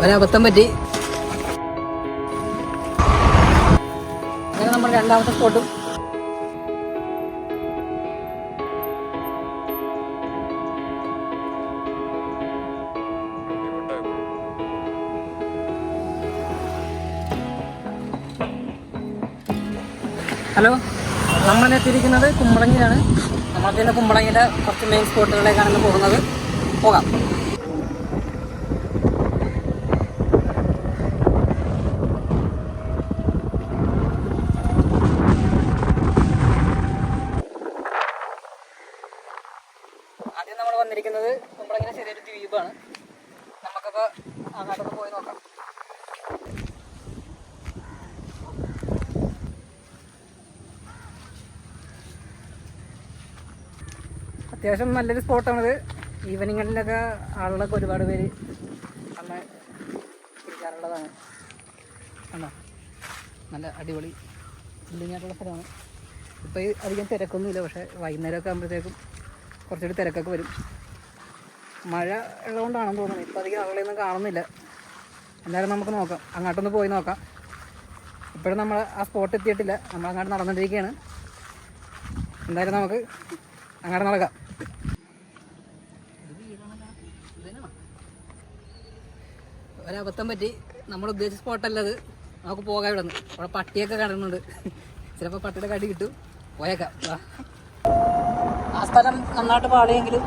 ഒരബദ്ധം പറ്റി. അങ്ങനെ നമ്മൾ രണ്ടാമത്തെ സ്പോട്ടും ഹലോ, നമ്മൾ എത്തിയിരിക്കുന്നത് കുമ്പളങ്ങിയിലാണ്. നമ്മൾക്ക് കുമ്പളങ്ങിയുടെ കുറച്ച് മെയിൻ സ്പോട്ടുകളിലേക്കാണ് ഇന്ന് പോകുന്നത്. പോകാം. ആദ്യം നമ്മൾ വന്നിരിക്കുന്നത് കുമ്പളങ്ങിയുടെ ചെറിയൊരു ദ്വീപാണ്. നമുക്കപ്പോൾ അങ്ങോട്ടൊന്ന് പോയി നോക്കാം. അത്യാവശ്യം നല്ലൊരു സ്പോട്ടാണിത്. ഈവനിങ്ങളിലൊക്കെ ആളുകളൊക്കെ ഒരുപാട് പേര് വന്ന് കുടിക്കാറുള്ളതാണ്. കണ്ടോ, നല്ല അടിപൊളി ബിൽഡിങ്ങായിട്ടുള്ള സ്ഥലമാണ്. ഇപ്പോൾ ഈ അധികം തിരക്കൊന്നുമില്ല, പക്ഷേ വൈകുന്നേരമൊക്കെ ആകുമ്പോഴത്തേക്കും കുറച്ചുകൂടി തിരക്കൊക്കെ വരും. മഴ ഉള്ളതുകൊണ്ടാണെന്ന് തോന്നുന്നത് ഇപ്പോൾ അധികം ആളുകളെയൊന്നും കാണുന്നില്ല. എന്തായാലും നമുക്ക് നോക്കാം, അങ്ങോട്ടൊന്ന് പോയി നോക്കാം. ഇപ്പോഴും നമ്മൾ ആ സ്പോട്ട് എത്തിയിട്ടില്ല, നമ്മൾ അങ്ങോട്ട് നടന്നുകൊണ്ടിരിക്കുകയാണ്. എന്തായാലും നമുക്ക് അങ്ങോട്ട് നടക്കാം. ഒരബദ്ധം പറ്റി, നമ്മൾ ഉദ്ദേശിച്ച സ്പോട്ടല്ലത്. നമുക്ക് പോകാം. ഇവിടെ നിന്ന് അവിടെ പട്ടിയൊക്കെ കാണുന്നുണ്ട്. ചിലപ്പോൾ പട്ടിയുടെ കടി കിട്ടും. പോയേക്കാം. ആ സ്ഥലം നന്നായിട്ട് പാടിയെങ്കിലും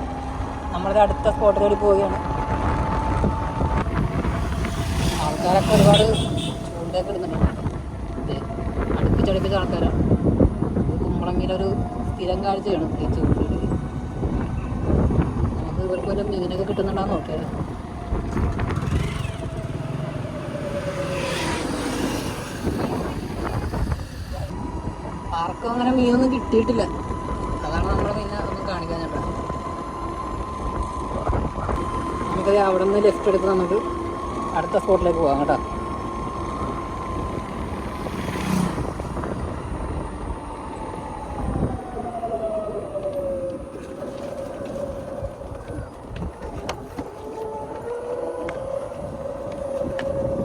നമ്മളുടെ അടുത്ത സ്പോട്ടിൽ പോവുകയാണ്. ആൾക്കാരൊക്കെ ഒരുപാട് ചൂണ്ടയൊക്കെ ഇടുന്നുണ്ട്. അടുപ്പിച്ചടുപ്പിച്ച ആൾക്കാരാണ്. കുമ്പളങ്ങിയിലൊരു സ്ഥിരം കാഴ്ചയാണ് ഈ ചൂണ്ടയിൽ. നമുക്ക് ഇവർക്ക് വല്ല മീനൊക്കെ കിട്ടുന്നുണ്ടാന്ന് നോക്കിയാൽ. ആർക്കും അങ്ങനെ മീനൊന്നും കിട്ടിയിട്ടില്ല. അതാണ് നമ്മുടെ മീനെ ഒന്നും കാണിക്കാൻ ചേട്ടാ. നമുക്കത് അവിടെ നിന്ന് ലെഫ്റ്റ് എടുത്ത് നമുക്ക് അടുത്ത സ്പോട്ടിലേക്ക് പോകാം കേട്ടോ.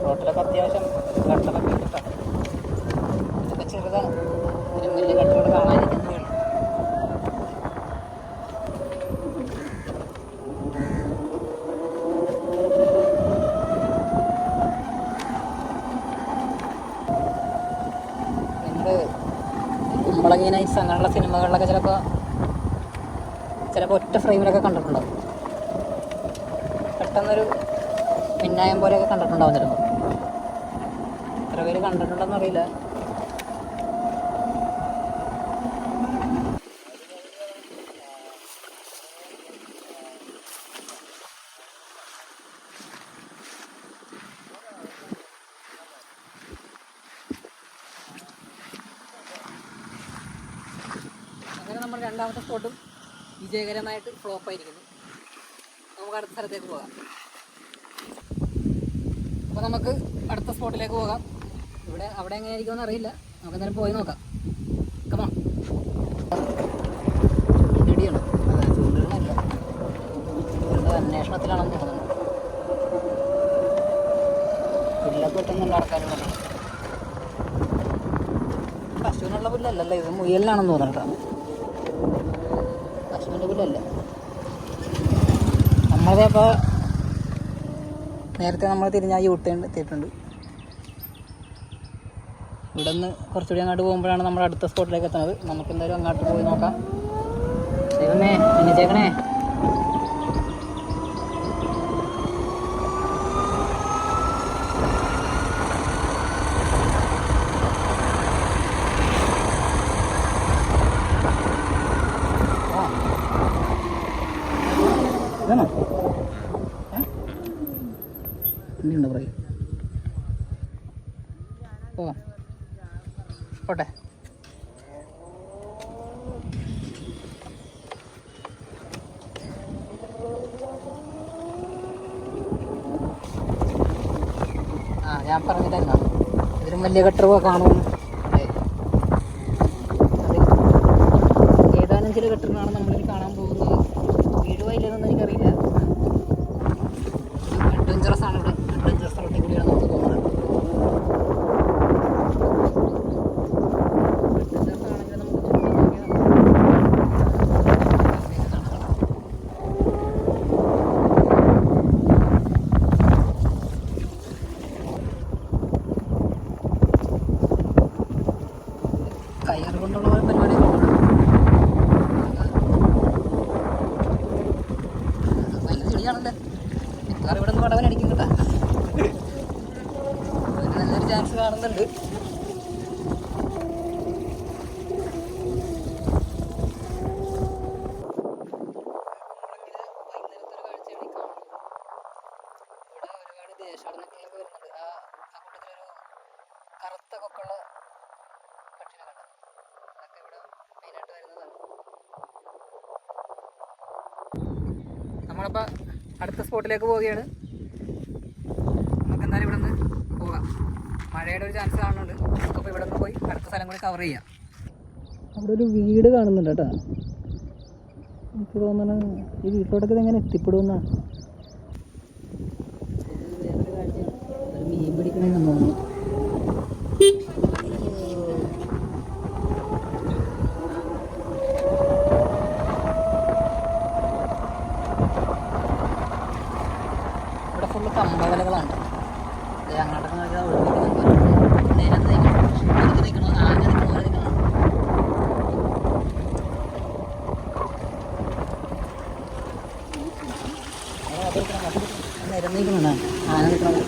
റോട്ടിലൊക്കെ അത്യാവശ്യം കട്ടറൊക്കെ ഇട്ടിട്ടാണ്. ഇതൊക്കെ ചെറുതാണ്, ഒരു വലിയ കട്ടറോട് കാണാനിരിക്കുന്നേ ഉള്ളൂ. നമ്മൾ കുമ്പളങ്ങി നൈറ്റ്സ് അങ്ങനെയുള്ള സിനിമകളിലൊക്കെ ചിലപ്പോൾ ഒറ്റ ഫ്രെയിമിലൊക്കെ കണ്ടിട്ടുണ്ടാവും. പെട്ടെന്നൊരു പിന്നായം പോലെയൊക്കെ കണ്ടിട്ടുണ്ടാവും ചിലപ്പോൾ. എത്ര പേര് കണ്ടിട്ടുണ്ടെന്ന് അറിയില്ല. അങ്ങനെ നമ്മൾ രണ്ടാമത്തെ സ്പോട്ടും വിജയകരമായിട്ട് ഫ്ലോപ്പായിരിക്കുന്നു. നമുക്ക് അടുത്ത സ്ഥലത്തേക്ക് പോകാം. അപ്പോൾ നമുക്ക് അടുത്ത സ്പോട്ടിലേക്ക് പോകാം. അവിടെ എങ്ങനെയായിരിക്കുമെന്ന് അറിയില്ല. നമുക്ക് എന്തായാലും പോയി നോക്കാം. കമാ റെഡിയാണ്. അതെ, ചൂണ്ടുകളില്ല, അന്വേഷണത്തിലാണെന്ന് തോന്നുന്നു. പുല്ലൊക്കെ കിട്ടുന്നുണ്ട് ആൾക്കാരുള്ളത്. പശുവിനുള്ള പുല്ലല്ലല്ലോ ഇത്, മുയലിനാണെന്ന് തോന്നുന്നു കേട്ടോ. പശുവിൻ്റെ പുല്ലല്ല. നമ്മളതപ്പോൾ നേരത്തെ നമ്മൾ തിരിഞ്ഞാൽ യൂട്ടേൺ എത്തിയിട്ടുണ്ട്. ഇവിടെ നിന്ന് കുറച്ചുകൂടി അങ്ങോട്ട് പോകുമ്പോഴാണ് നമ്മൾ അടുത്ത സ്പോട്ടിലേക്ക് എത്തുന്നത്. നമുക്ക് എന്തായാലും അങ്ങോട്ട് പോയി നോക്കാം. ദൈവമേ, എണ്ണിച്ചേക്കണേ. ഇതാണോ? എന്തുണ്ട് പറയും? പോകാം, പോട്ടെ. ഞാൻ പറഞ്ഞിട്ടായിരുന്നു ഇതിലും വലിയ കട്ടറുക കാണുമെന്ന്. ഏതാനും ചില കട്ടറിനാണ് നമ്മളിൽ കാണാൻ പോകുന്നത്. വീഴുവായില്ലെന്നൊന്നും എനിക്കറിയില്ല. അഡ്വഞ്ചറസ് ആണ് ഇവിടെ, അഡ്വഞ്ചറസ് കയർ കൊണ്ടുള്ള പരിപാടിയൊക്കെ ഭയങ്കര ചെടിയാണല്ലേ. മിക്കവാറും ഇവിടെ നിന്ന് പടവനടിക്കും കേട്ടാ. അതിന് നല്ലൊരു ചാൻസ് കാണുന്നുണ്ട്. ദേശാടനങ്ങളൊക്കെ വരുന്നുണ്ട്. ആ കൂട്ടത്തിലൊരു കറുത്ത കൊക്കുള്ള പക്ഷിനെ കണ്ടത് അതൊക്കെ ഇവിടെ മെയിനായിട്ട് വരുന്നതാണ്. നമ്മളപ്പോൾ അടുത്ത സ്പോട്ടിലേക്ക് പോവുകയാണ്. നമുക്ക് എന്തായാലും ഇവിടെ നിന്ന് പോകാം. മഴയുടെ ഒരു ചാൻസ് കാണുന്നുണ്ട്. നമുക്കിപ്പോൾ ഇവിടെ നിന്ന് പോയി അടുത്ത സ്ഥലം കൂടി കവർ ചെയ്യാം. അവിടെ ഒരു വീട് കാണുന്നുണ്ട് കേട്ടോ. എനിക്ക് തോന്നുന്നു ഈ വീട്ടിലോട്ടൊക്കെ ഇതെങ്ങനെ എത്തിപ്പെടുമെന്നാണ്. വേറൊരു കാഴ്ചയാണ്, ഒരു മീൻ പിടിക്കണമെന്ന് തോന്നുന്നു. ഇവിടെ ഫുള്ള് കമ്പവലകളാണ്. അങ്ങോട്ടൊക്കെ നോക്കിയാൽ നേരത്തെ നിൽക്കണോ ആകെ നിൽക്കണ പോലെ നിൽക്കണം. നിരന്നിരിക്കണ ആന നിൽക്കണത്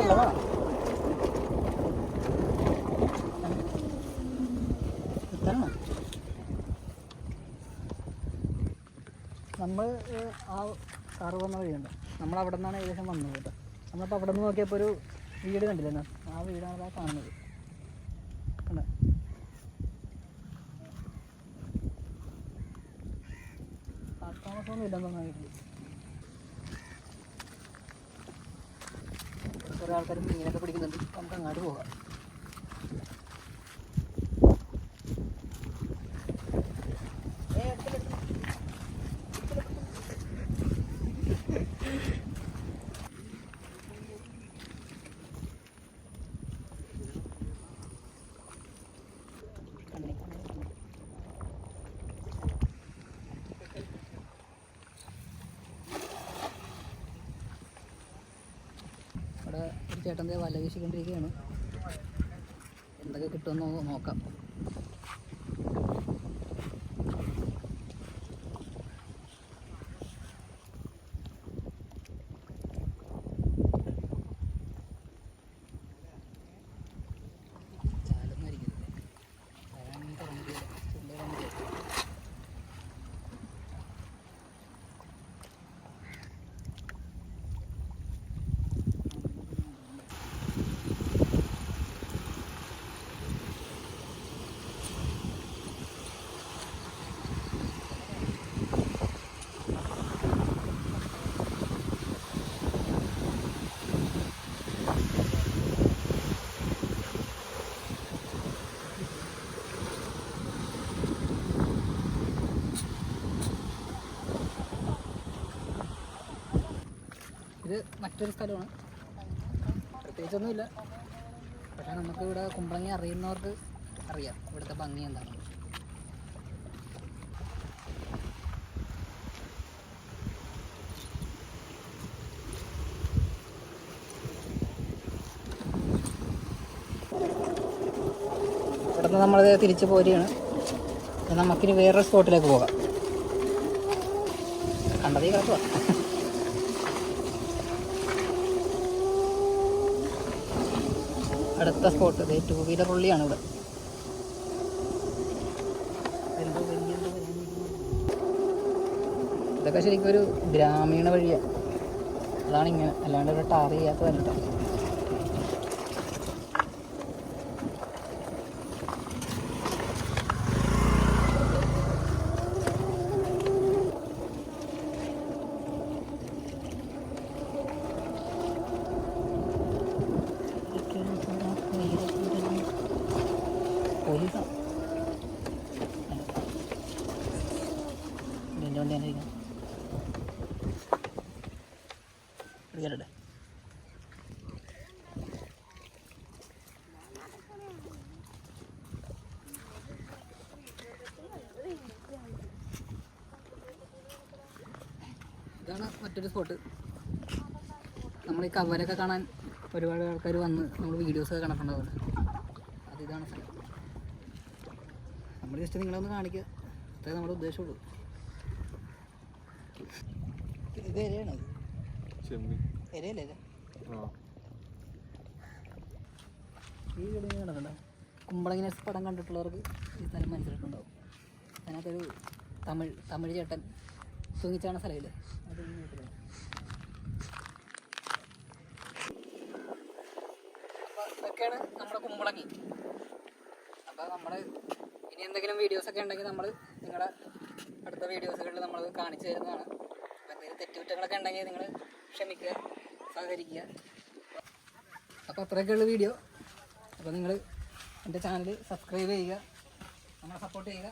ഉള്ളതാ. നമ്മൾ ആ കാറ് വന്ന വഴിയുണ്ട്. നമ്മളവിടെ നിന്നാണ് ഏകദേശം വന്നത് കേട്ടോ. നമ്മളിപ്പോൾ അവിടെ നിന്ന് നോക്കിയപ്പോൾ ഒരു വീട് കണ്ടില്ലേ, ആ വീടാണ് ആ കാണുന്നത്. കണ്ടോ, താമസമൊന്നും ഇല്ലെന്ന് തോന്നുന്നു. കുറേ ആൾക്കാർ മീനൊക്കെ പിടിക്കുന്നുണ്ട്. നമുക്ക് അങ്ങോട്ട് പോകാം. ഇവിടെ ഒരു ചേട്ടൻ്റെ വല വീശിക്കൊണ്ടിരിക്കുകയാണ്. എന്തൊക്കെ കിട്ടുമെന്ന് നോക്കാം. ഇത് മറ്റൊരു സ്ഥലമാണ്, പ്രത്യേകിച്ചൊന്നുമില്ല. പക്ഷേ നമുക്കിവിടെ കുമ്പളങ്ങി അറിയുന്നവർക്ക് അറിയാം ഇവിടുത്തെ ഭംഗി എന്താണ്. ഇവിടുന്ന് നമ്മൾ തിരിച്ച് പോരുകയാണ്. നമുക്കിനി വേറൊരു സ്പോട്ടിലേക്ക് പോകാം. കണ്ടതേ കിടക്കുക. അടുത്ത സ്പോട്ട് ഇത് 2 വീലർ പുള്ളിയാണ് ഇവിടെ. ഇതൊക്കെ ശരിക്കും ഒരു ഗ്രാമീണ വഴിയാണ്. അതാണ് ഇങ്ങനെ, അല്ലാണ്ട് ഒരു ടാർ ചെയ്യാത്ത വന്നിട്ടാണ്. പോലീസാണ് എൻ്റെ വണ്ടി തന്നെ ഇരിക്കണം. എടുക്കട്ടെ. ഇതാണ് മറ്റൊരു സ്പോട്ട്. നമ്മൾ ഈ കവരൊക്കെ കാണാൻ ഒരുപാട് ആൾക്കാർ വന്ന് നമ്മൾ വീഡിയോസൊക്കെ കണ്ടിട്ടുണ്ടാവില്ല. ഇതാണ് സ്ഥലം. നമ്മൾ ജസ്റ്റ് നിങ്ങളൊന്ന് കാണിക്കുക, അത്രേ നമ്മുടെ ഉദ്ദേശമുള്ളൂ. ഇത് എരയാണ്, എരയല്ലേ? ഈ വീട് കണ്ടിട്ടുണ്ടോ? കുമ്പളങ്ങി നട്സ് പടം കണ്ടിട്ടുള്ളവർക്ക് ഈ സ്ഥലം മനസ്സിലായിട്ടുണ്ടാവും. അതിനകത്തൊരു തമിഴ് ചേട്ടൻ തൂങ്ങിച്ചാണ സ്ഥലമില്ലേ, അത് ഈ വീട്ടിലാണ്. അപ്പോൾ ഇതൊക്കെയാണ് നമ്മുടെ കുമ്പളങ്ങി. അപ്പോൾ നമ്മൾ ഇനി എന്തെങ്കിലും വീഡിയോസൊക്കെ ഉണ്ടെങ്കിൽ നമ്മൾ നിങ്ങളുടെ അടുത്ത വീഡിയോസുകളിൽ നമ്മൾ കാണിച്ചു തരുന്നതാണ്. അപ്പോൾ എന്തെങ്കിലും തെറ്റുകുറ്റങ്ങളൊക്കെ ഉണ്ടെങ്കിൽ നിങ്ങൾ ക്ഷമിക്കുക, സഹകരിക്കുക. അപ്പോൾ അത്രയൊക്കെയുള്ള വീഡിയോ. അപ്പോൾ നിങ്ങൾ എൻ്റെ ചാനൽ സബ്സ്ക്രൈബ് ചെയ്യുക, നമ്മളെ സപ്പോർട്ട് ചെയ്യുക.